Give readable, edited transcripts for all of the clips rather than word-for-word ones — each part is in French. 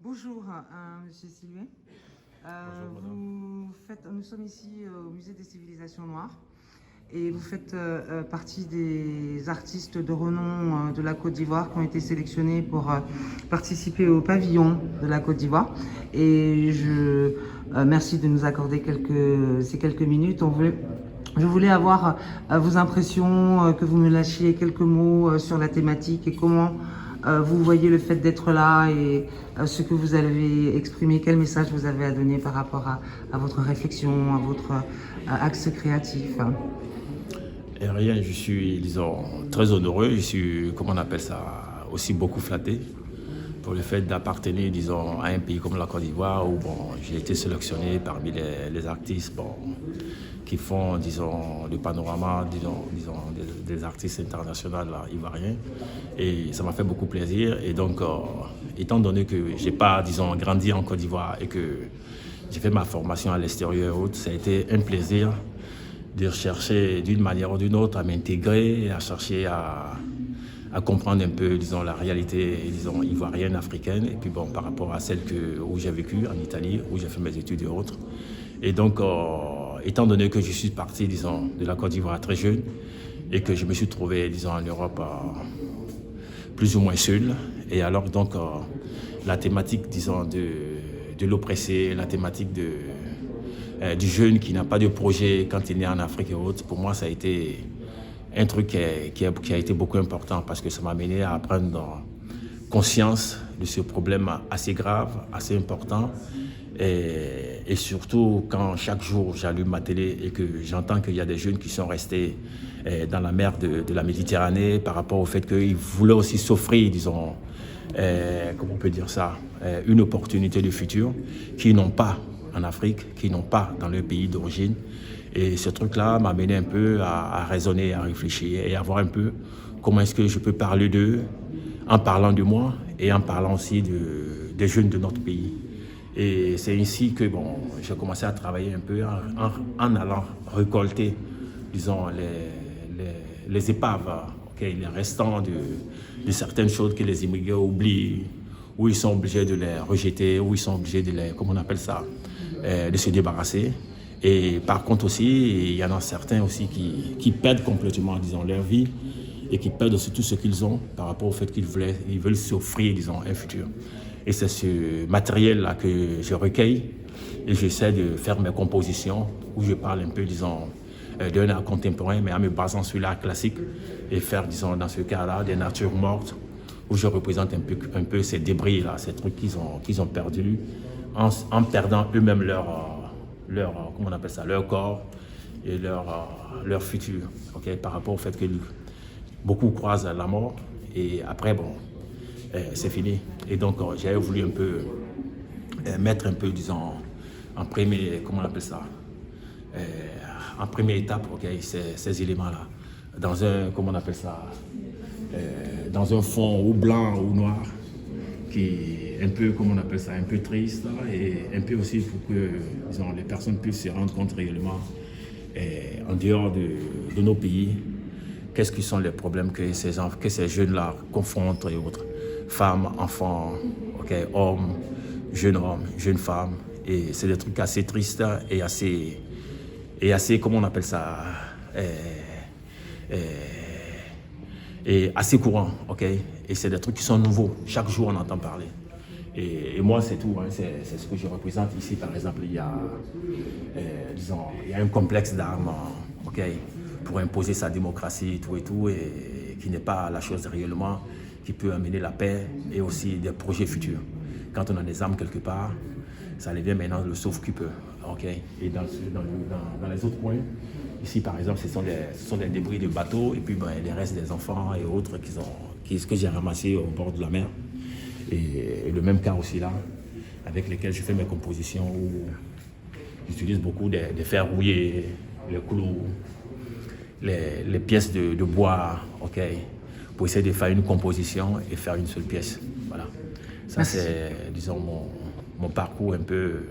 Bonjour, Monsieur Sylvain. Bonjour madame. Nous sommes ici au Musée des civilisations noires et vous faites partie des artistes de renom de la Côte d'Ivoire qui ont été sélectionnés pour participer au pavillon de la Côte d'Ivoire. Et merci de nous accorder ces quelques minutes. Je voulais avoir vos impressions, que vous me lâchiez quelques mots sur la thématique et comment vous voyez le fait d'être là et ce que vous avez exprimé, quel message vous avez à donner par rapport à votre réflexion, à votre axe créatif. Et rien, je suis, disons, très honoreux, je suis, comment on appelle ça, aussi beaucoup flatté pour le fait d'appartenir, disons, à un pays comme la Côte d'Ivoire où, bon, j'ai été sélectionné parmi les artistes, bon, qui font, disons, le panorama, disons des artistes internationaux là, ivoiriens. Et ça m'a fait beaucoup plaisir. Et donc, étant donné que j'ai pas, disons, grandi en Côte d'Ivoire et que j'ai fait ma formation à l'extérieur, ça a été un plaisir de chercher d'une manière ou d'une autre à m'intégrer, à chercher à comprendre un peu, disons, la réalité, disons, ivoirienne, africaine, et puis bon, par rapport à celle où j'ai vécu en Italie, où j'ai fait mes études et autres. Et donc, étant donné que je suis parti, disons, de la Côte d'Ivoire très jeune, et que je me suis trouvé, disons, en Europe plus ou moins seul, et alors donc, la thématique, disons, de l'oppressé, la thématique du jeune qui n'a pas de projet quand il est en Afrique et autres, pour moi, ça a été un truc qui a été beaucoup important parce que ça m'a amené à prendre conscience de ce problème assez grave, assez important. Et surtout, quand chaque jour j'allume ma télé et que j'entends qu'il y a des jeunes qui sont restés dans la mer de la Méditerranée par rapport au fait qu'ils voulaient aussi s'offrir, disons, comment on peut dire ça, une opportunité de futur qu'ils n'ont pas en Afrique, qu'ils n'ont pas dans leur pays d'origine. Et ce truc-là m'a amené un peu à raisonner, à réfléchir et à voir un peu comment est-ce que je peux parler d'eux en parlant de moi et en parlant aussi des jeunes de notre pays. Et c'est ainsi que bon, j'ai commencé à travailler un peu en allant récolter, disons, les épaves, okay, les restants de certaines choses que les immigrés oublient, où ils sont obligés de les rejeter, où ils sont obligés de les, comment on appelle ça, de se débarrasser. Et par contre aussi, il y en a certains aussi qui perdent complètement, disons, leur vie et qui perdent aussi tout ce qu'ils ont par rapport au fait qu'ils veulent s'offrir, disons, un futur. Et c'est ce matériel-là que je recueille et j'essaie de faire mes compositions où je parle un peu, disons, d'un art contemporain, mais en me basant sur l'art classique et faire, disons, dans ce cas-là, des natures mortes où je représente un peu ces débris-là, ces trucs qu'ils ont perdus en perdant eux-mêmes comment on appelle ça, leur corps et leur futur, okay, par rapport au fait que beaucoup croisent la mort et après, bon, c'est fini. Et donc, j'avais voulu un peu mettre un peu, disons, en premier, comment on appelle ça, en première étape, okay, ces éléments-là, dans un, comment on appelle ça, dans un fond ou blanc ou noir, qui est un peu, comment on appelle ça, un peu triste, là, et un peu aussi pour que, disons, les personnes puissent se rendre compte réellement, en dehors de nos pays, qu'est-ce qui sont les problèmes que ces jeunes-là confrontent et autres. Femmes, enfants, okay, hommes, jeunes femmes. Et c'est des trucs assez tristes et assez comment on appelle ça, et assez courants, ok. Et c'est des trucs qui sont nouveaux. Chaque jour, on entend parler. Et moi, c'est tout. Hein. C'est ce que je représente ici. Par exemple, il y a, disons, il y a un complexe d'armes, ok, pour imposer sa démocratie, tout et tout, et qui n'est pas la chose réellement qui peut amener la paix et aussi des projets futurs. Quand on a des armes quelque part, ça devient maintenant le sauve-qui-peut. Okay. Et dans les autres coins, ici par exemple, ce sont des débris de bateaux et puis ben, les restes des enfants et autres que j'ai ramassés au bord de la mer. Et le même cas aussi là, avec lesquels je fais mes compositions où j'utilise beaucoup des fers rouillés, les clous, les pièces de bois, okay, pour essayer de faire une composition et faire une seule pièce. Voilà. Ça, c'est, disons, mon parcours un peu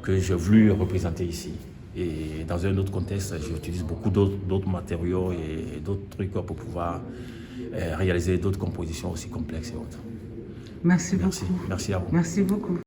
que j'ai voulu représenter ici. Et dans un autre contexte, j'utilise beaucoup d'autres matériaux et d'autres trucs pour pouvoir réaliser d'autres compositions aussi complexes et autres. Merci Merci. beaucoup. Merci à vous. Merci beaucoup.